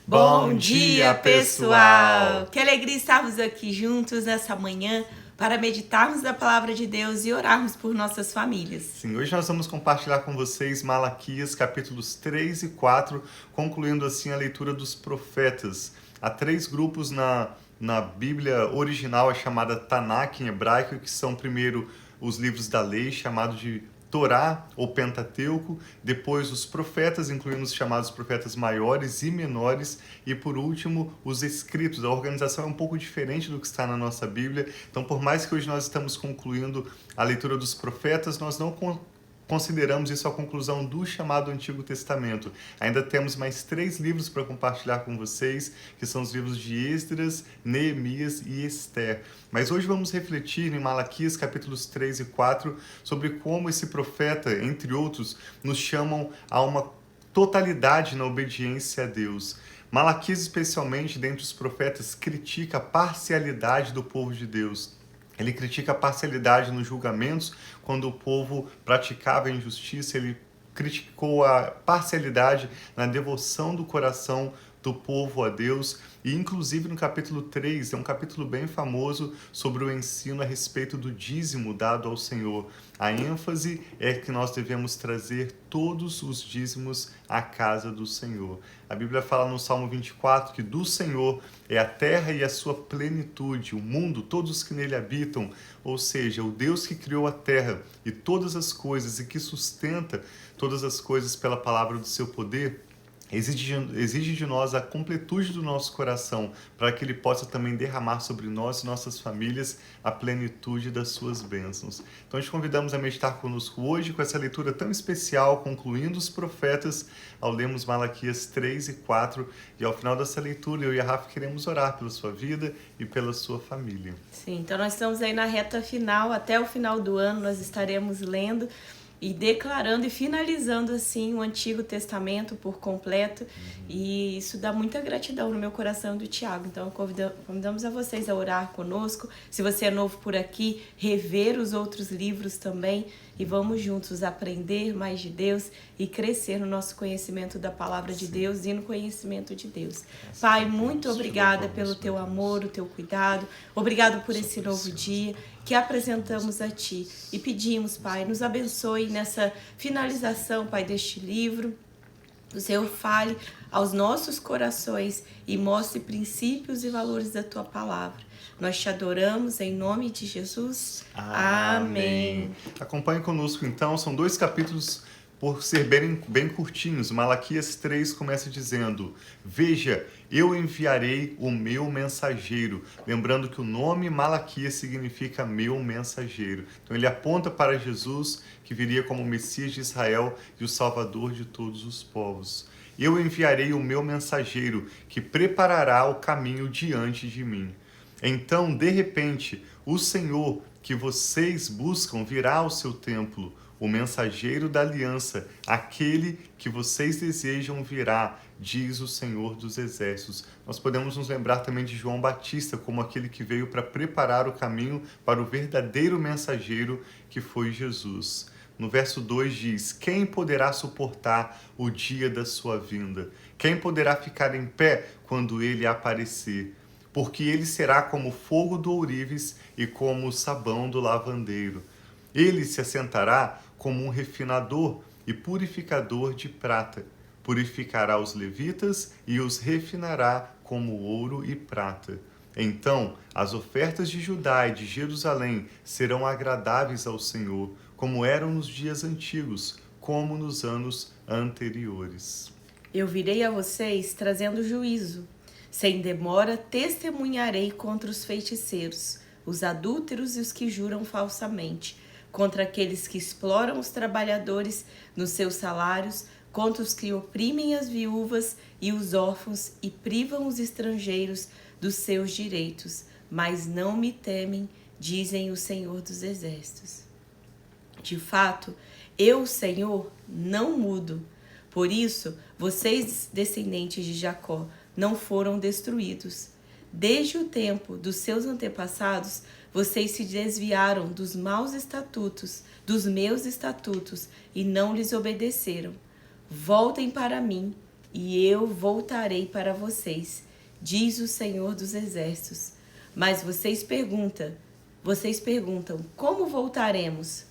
Bom dia, pessoal! Que alegria estarmos aqui juntos nessa manhã para meditarmos da palavra de Deus e orarmos por nossas famílias. Sim, hoje nós vamos compartilhar com vocês Malaquias, capítulos 3 e 4, concluindo assim a leitura dos profetas. Há 3 grupos na Bíblia original, a chamada Tanakh em hebraico, que são primeiro os livros da lei, chamados de Torá ou Pentateuco, depois os profetas, incluindo os chamados profetas maiores e menores, e por último os escritos. A organização é um pouco diferente do que está na nossa Bíblia, então por mais que hoje nós estamos concluindo a leitura dos profetas, nós não consideramos isso a conclusão do chamado Antigo Testamento. Ainda temos mais 3 livros para compartilhar com vocês, que são os livros de Esdras, Neemias e Esther. Mas hoje vamos refletir em Malaquias capítulos 3 e 4 sobre como esse profeta, entre outros, nos chamam a uma totalidade na obediência a Deus. Malaquias, especialmente dentre os profetas, critica a parcialidade do povo de Deus. Ele critica a parcialidade nos julgamentos, quando o povo praticava a injustiça. Ele criticou a parcialidade na devoção do coração do povo a Deus. E inclusive no capítulo 3, é um capítulo bem famoso sobre o ensino a respeito do dízimo dado ao Senhor. A ênfase é que nós devemos trazer todos os dízimos à casa do Senhor. A Bíblia fala no Salmo 24 que do Senhor é a terra e a sua plenitude, o mundo, todos os que nele habitam, ou seja, o Deus que criou a terra e todas as coisas e que sustenta todas as coisas pela palavra do seu poder, exige de nós a completude do nosso coração, para que Ele possa também derramar sobre nós e nossas famílias a plenitude das suas bênçãos. Então, te convidamos a meditar conosco hoje com essa leitura tão especial, concluindo os profetas, ao lermos Malaquias 3 e 4. E ao final dessa leitura, eu e a Rafa queremos orar pela sua vida e pela sua família. Sim, então nós estamos aí na reta final, até o final do ano nós estaremos lendo e declarando e finalizando assim o Antigo Testamento por completo. E isso dá muita gratidão no meu coração do Tiago. Então convidamos a vocês a orar conosco. Se você é novo por aqui, rever os outros livros também. E vamos juntos aprender mais de Deus e crescer no nosso conhecimento da palavra de Deus e no conhecimento de Deus. Pai, muito obrigada pelo teu amor, o teu cuidado. Obrigado por esse novo dia que apresentamos a Ti. E pedimos, Pai, nos abençoe nessa finalização, Pai, deste livro. O Senhor fale aos nossos corações e mostre princípios e valores da Tua palavra. Nós te adoramos em nome de Jesus. Amém. Acompanhe conosco então, são 2 capítulos por ser bem curtinhos. Malaquias 3 começa dizendo: Veja, eu enviarei o meu mensageiro. Lembrando que o nome Malaquias significa meu mensageiro. Então ele aponta para Jesus, que viria como o Messias de Israel e o Salvador de todos os povos. Eu enviarei o meu mensageiro, que preparará o caminho diante de mim. Então, de repente, o Senhor que vocês buscam virá ao seu templo. O mensageiro da aliança, aquele que vocês desejam virá, diz o Senhor dos Exércitos. Nós podemos nos lembrar também de João Batista como aquele que veio para preparar o caminho para o verdadeiro mensageiro que foi Jesus. No verso 2 diz: Quem poderá suportar o dia da sua vinda? Quem poderá ficar em pé quando ele aparecer? Porque ele será como fogo do ourives e como o sabão do lavandeiro. Ele se assentará como um refinador e purificador de prata. Purificará os levitas e os refinará como ouro e prata. Então, as ofertas de Judá e de Jerusalém serão agradáveis ao Senhor, como eram nos dias antigos, como nos anos anteriores. Eu virei a vocês trazendo juízo. Sem demora, testemunharei contra os feiticeiros, os adúlteros e os que juram falsamente, contra aqueles que exploram os trabalhadores nos seus salários, contra os que oprimem as viúvas e os órfãos e privam os estrangeiros dos seus direitos, mas não me temem, dizem o Senhor dos Exércitos. De fato, eu, Senhor, não mudo. Por isso, vocês, descendentes de Jacó, não foram destruídos. Desde o tempo dos seus antepassados, vocês se desviaram dos maus estatutos, dos meus estatutos, e não lhes obedeceram. Voltem para mim, e eu voltarei para vocês, diz o Senhor dos Exércitos. Mas vocês perguntam, como voltaremos?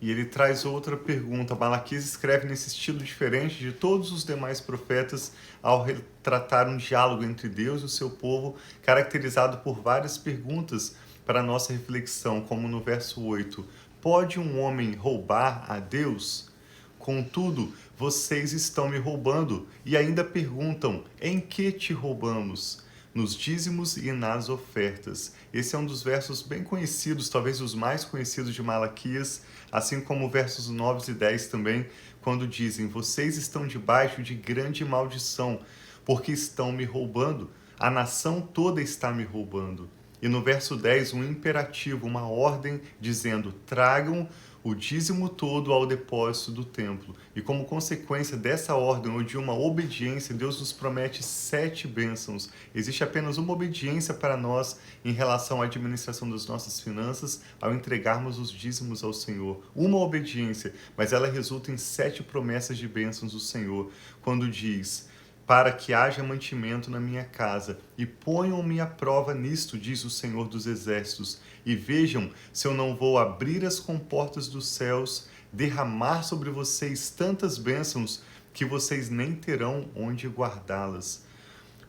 E ele traz outra pergunta. Malaquias escreve nesse estilo diferente de todos os demais profetas ao retratar um diálogo entre Deus e o seu povo, caracterizado por várias perguntas para a nossa reflexão, como no verso 8. Pode um homem roubar a Deus? Contudo, vocês estão me roubando e ainda perguntam, em que te roubamos? Nos dízimos e nas ofertas. Esse é um dos versos bem conhecidos, talvez os mais conhecidos de Malaquias, assim como versos 9 e 10 também, quando dizem, vocês estão debaixo de grande maldição, porque estão me roubando, a nação toda está me roubando. E no verso 10, um imperativo, uma ordem dizendo, tragam o dízimo todo ao depósito do templo. E como consequência dessa ordem ou de uma obediência, Deus nos promete 7 bênçãos. Existe apenas uma obediência para nós em relação à administração das nossas finanças ao entregarmos os dízimos ao Senhor. Uma obediência, mas ela resulta em 7 promessas de bênçãos do Senhor, quando diz, para que haja mantimento na minha casa, e ponham-me à prova nisto, diz o Senhor dos Exércitos, e vejam se eu não vou abrir as comportas dos céus, derramar sobre vocês tantas bênçãos que vocês nem terão onde guardá-las.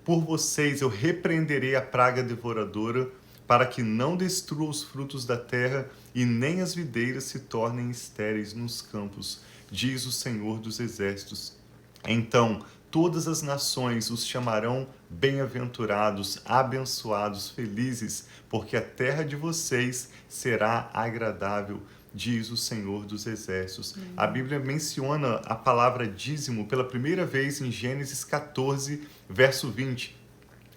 Por vocês eu repreenderei a praga devoradora, para que não destrua os frutos da terra e nem as videiras se tornem estéreis nos campos, diz o Senhor dos Exércitos. Então, todas as nações os chamarão bem-aventurados, abençoados, felizes, porque a terra de vocês será agradável, diz o Senhor dos Exércitos. A Bíblia menciona a palavra dízimo pela primeira vez em Gênesis 14, verso 20.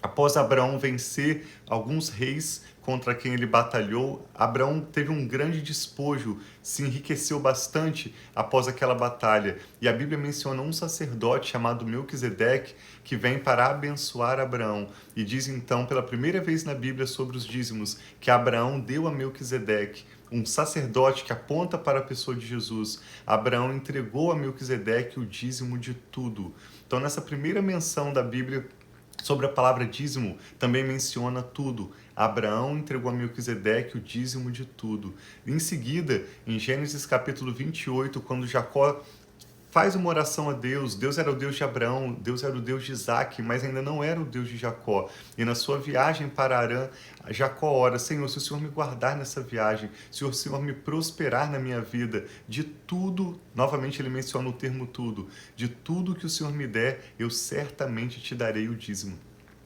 Após Abraão vencer alguns reis contra quem ele batalhou, Abraão teve um grande despojo, se enriqueceu bastante após aquela batalha. E a Bíblia menciona um sacerdote chamado Melquisedeque, que vem para abençoar Abraão. E diz então, pela primeira vez na Bíblia sobre os dízimos, que Abraão deu a Melquisedeque, um sacerdote que aponta para a pessoa de Jesus. Abraão entregou a Melquisedeque o dízimo de tudo. Então, nessa primeira menção da Bíblia sobre a palavra dízimo, também menciona tudo. Abraão entregou a Melquisedeque o dízimo de tudo. Em seguida, em Gênesis capítulo 28, quando Jacó faz uma oração a Deus, Deus era o Deus de Abraão, Deus era o Deus de Isaac, mas ainda não era o Deus de Jacó. E na sua viagem para Harã, Jacó ora, Senhor, se o Senhor me guardar nessa viagem, se o Senhor me prosperar na minha vida, de tudo, novamente ele menciona o termo tudo, de tudo que o Senhor me der, eu certamente te darei o dízimo.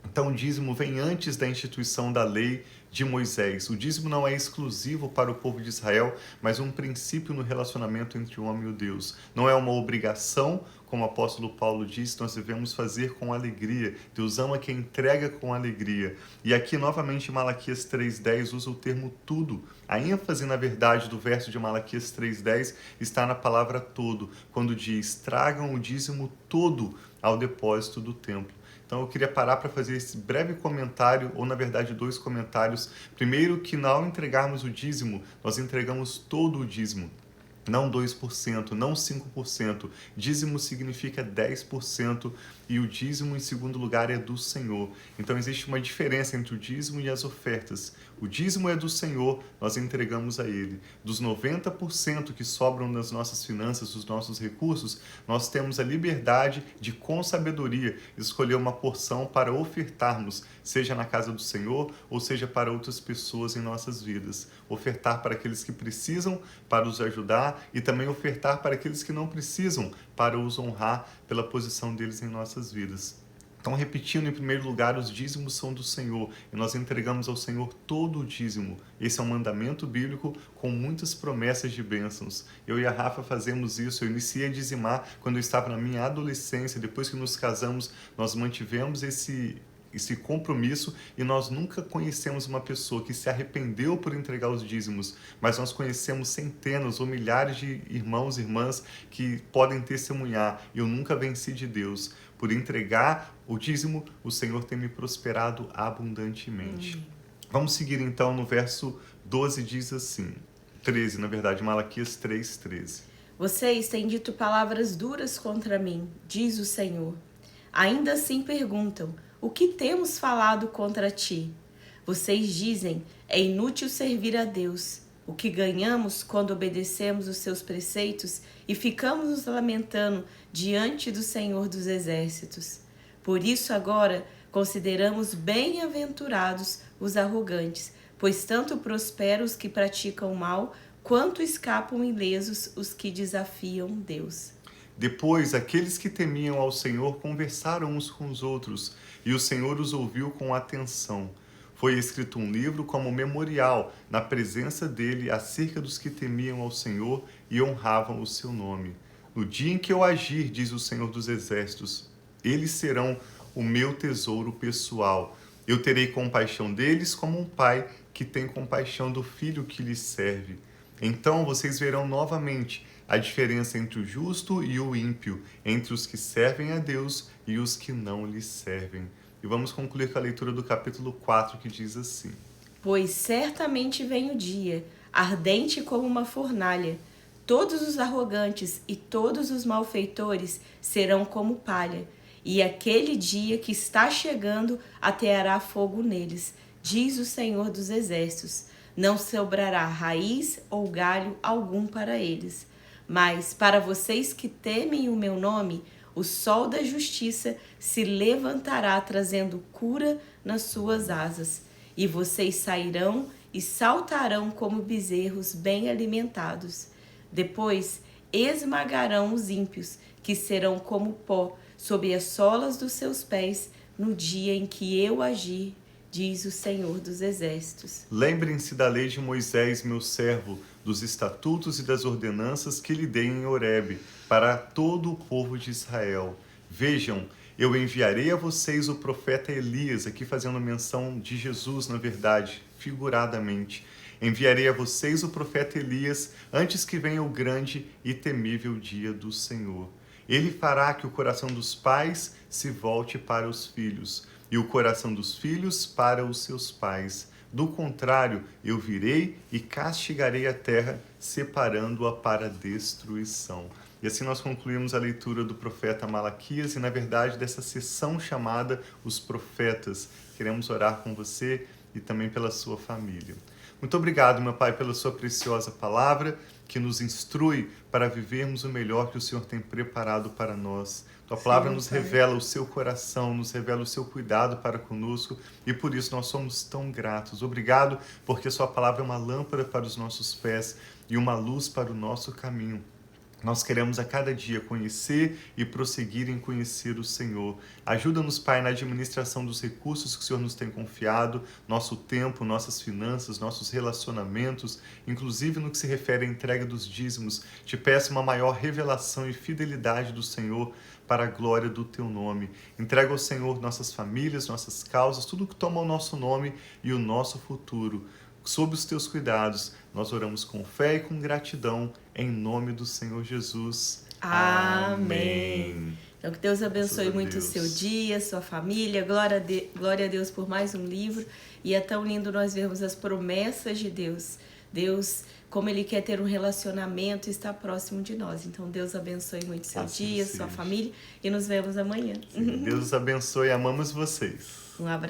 Então o dízimo vem antes da instituição da lei de Moisés. O dízimo não é exclusivo para o povo de Israel, mas um princípio no relacionamento entre o homem e o Deus. Não é uma obrigação, como o apóstolo Paulo diz, nós devemos fazer com alegria. Deus ama quem entrega com alegria. E aqui, novamente, Malaquias 3,10 usa o termo tudo. A ênfase, na verdade, do verso de Malaquias 3,10 está na palavra todo, quando diz, tragam o dízimo todo ao depósito do templo. Então eu queria parar para fazer esse breve comentário, ou na verdade 2 comentários. Primeiro, que ao entregarmos o dízimo, nós entregamos todo o dízimo. Não 2%, não 5%. Dízimo significa 10% e o dízimo, em segundo lugar, é do Senhor. Então existe uma diferença entre o dízimo e as ofertas. O dízimo é do Senhor, nós entregamos a Ele. Dos 90% que sobram nas nossas finanças, dos nossos recursos, nós temos a liberdade de, com sabedoria, escolher uma porção para ofertarmos, seja na casa do Senhor ou seja para outras pessoas em nossas vidas. Ofertar para aqueles que precisam, para os ajudar, e também ofertar para aqueles que não precisam, para os honrar pela posição deles em nossas vidas. Então, repetindo, em primeiro lugar, os dízimos são do Senhor e nós entregamos ao Senhor todo o dízimo. Esse é um mandamento bíblico com muitas promessas de bênçãos. Eu e a Rafa fazemos isso. Eu iniciei a dizimar quando eu estava na minha adolescência. Depois que nos casamos, nós mantivemos esse compromisso e nós nunca conhecemos uma pessoa que se arrependeu por entregar os dízimos, mas nós conhecemos centenas ou milhares de irmãos e irmãs que podem testemunhar. Eu nunca venci de Deus. Por entregar o dízimo, o Senhor tem me prosperado abundantemente. Vamos seguir então no verso 12, diz assim, 13, na verdade, Malaquias 3:13. Vocês têm dito palavras duras contra mim, diz o Senhor. Ainda assim perguntam: o que temos falado contra ti? Vocês dizem: é inútil servir a Deus. O que ganhamos quando obedecemos os seus preceitos e ficamos nos lamentando diante do Senhor dos Exércitos? Por isso agora consideramos bem-aventurados os arrogantes, pois tanto prosperam os que praticam o mal, quanto escapam ilesos os que desafiam Deus. Depois, aqueles que temiam ao Senhor conversaram uns com os outros, e o Senhor os ouviu com atenção. Foi escrito um livro como memorial na presença dele acerca dos que temiam ao Senhor e honravam o seu nome. No dia em que eu agir, diz o Senhor dos Exércitos, eles serão o meu tesouro pessoal. Eu terei compaixão deles como um pai que tem compaixão do filho que lhe serve. Então vocês verão novamente a diferença entre o justo e o ímpio, entre os que servem a Deus e os que não lhe servem. E vamos concluir com a leitura do capítulo 4, que diz assim: Pois certamente vem o dia, ardente como uma fornalha. Todos os arrogantes e todos os malfeitores serão como palha, e aquele dia que está chegando ateará fogo neles, diz o Senhor dos Exércitos. Não sobrará raiz ou galho algum para eles. Mas para vocês que temem o meu nome, o sol da justiça se levantará trazendo cura nas suas asas, e vocês sairão e saltarão como bezerros bem alimentados. Depois esmagarão os ímpios, que serão como pó sob as solas dos seus pés, no dia em que eu agir, diz o Senhor dos Exércitos. Lembrem-se da lei de Moisés, meu servo, dos estatutos e das ordenanças que lhe dei em Horebe, para todo o povo de Israel. Vejam, eu enviarei a vocês o profeta Elias, aqui fazendo menção de Jesus, na verdade, figuradamente. Enviarei a vocês o profeta Elias antes que venha o grande e temível dia do Senhor. Ele fará que o coração dos pais se volte para os filhos, e o coração dos filhos para os seus pais. Do contrário, eu virei e castigarei a terra, separando-a para destruição. E assim nós concluímos a leitura do profeta Malaquias e, na verdade, dessa sessão chamada Os Profetas. Queremos orar com você e também pela sua família. Muito obrigado, meu Pai, pela sua preciosa palavra, que nos instrui para vivermos o melhor que o Senhor tem preparado para nós. Tua palavra nos revela o seu coração, nos revela o seu cuidado para conosco, e por isso nós somos tão gratos. Obrigado, porque a sua palavra é uma lâmpada para os nossos pés e uma luz para o nosso caminho. Nós queremos a cada dia conhecer e prosseguir em conhecer o Senhor. Ajuda-nos, Pai, na administração dos recursos que o Senhor nos tem confiado, nosso tempo, nossas finanças, nossos relacionamentos, inclusive no que se refere à entrega dos dízimos. Te peço uma maior revelação e fidelidade do Senhor para a glória do Teu nome. Entrega ao Senhor nossas famílias, nossas causas, tudo que toma o nosso nome e o nosso futuro. Sob os Teus cuidados, nós oramos com fé e com gratidão, em nome do Senhor Jesus. Amém. Então, que Deus abençoe muito o seu dia, sua família. Glória a Deus por mais um livro. E é tão lindo nós vermos as promessas de Deus. Deus, como Ele quer ter um relacionamento, está próximo de nós. Então, Deus abençoe muito o seu dia, sua família. E nos vemos amanhã. Sim, Deus os abençoe. Amamos vocês. Um abraço.